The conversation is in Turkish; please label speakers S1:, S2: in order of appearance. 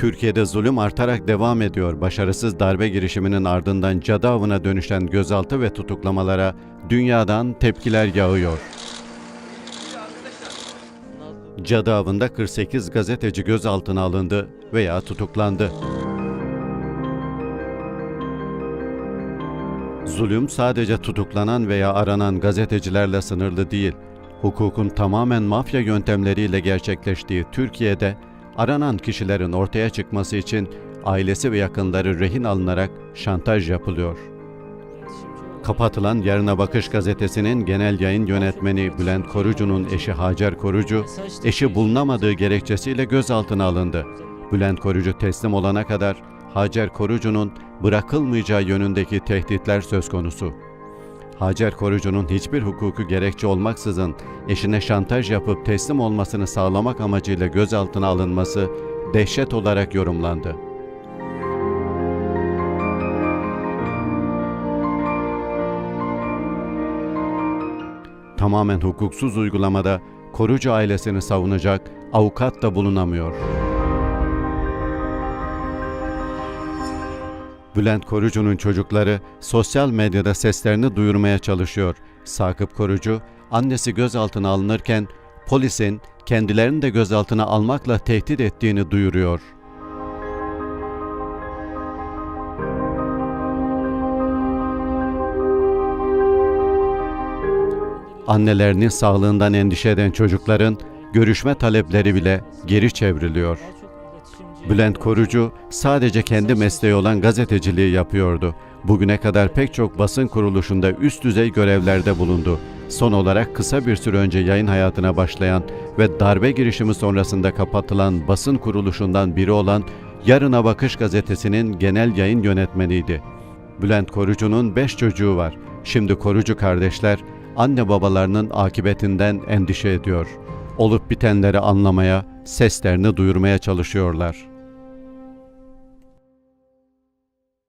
S1: Türkiye'de zulüm artarak devam ediyor. Başarısız darbe girişiminin ardından cadı avına dönüşen gözaltı ve tutuklamalara dünyadan tepkiler yağıyor. Cadı avında 48 gazeteci gözaltına alındı veya tutuklandı. Zulüm sadece tutuklanan veya aranan gazetecilerle sınırlı değil. Hukukun tamamen mafya yöntemleriyle gerçekleştiği Türkiye'de aranan kişilerin ortaya çıkması için ailesi ve yakınları rehin alınarak şantaj yapılıyor. Kapatılan Yarına Bakış gazetesinin genel yayın yönetmeni Bülent Korucu'nun eşi Hacer Korucu, eşi bulunamadığı gerekçesiyle gözaltına alındı. Bülent Korucu teslim olana kadar Hacer Korucu'nun bırakılmayacağı yönündeki tehditler söz konusu. Hacer Korucu'nun hiçbir hukuku gerekçe olmaksızın eşine şantaj yapıp teslim olmasını sağlamak amacıyla gözaltına alınması dehşet olarak yorumlandı. Tamamen hukuksuz uygulamada Korucu ailesini savunacak avukat da bulunamıyor. Bülent Korucu'nun çocukları sosyal medyada seslerini duyurmaya çalışıyor. Sakıp Korucu, annesi gözaltına alınırken polisin kendilerini de gözaltına almakla tehdit ettiğini duyuruyor. Annelerinin sağlığından endişe eden çocukların görüşme talepleri bile geri çevriliyor. Bülent Korucu sadece kendi mesleği olan gazeteciliği yapıyordu. Bugüne kadar pek çok basın kuruluşunda üst düzey görevlerde bulundu. Son olarak kısa bir süre önce yayın hayatına başlayan ve darbe girişimi sonrasında kapatılan basın kuruluşundan biri olan Yarına Bakış gazetesinin genel yayın yönetmeniydi. Bülent Korucu'nun 5 çocuğu var. Şimdi Korucu kardeşler anne babalarının akıbetinden endişe ediyor. Olup bitenleri anlamaya, seslerini duyurmaya çalışıyorlar.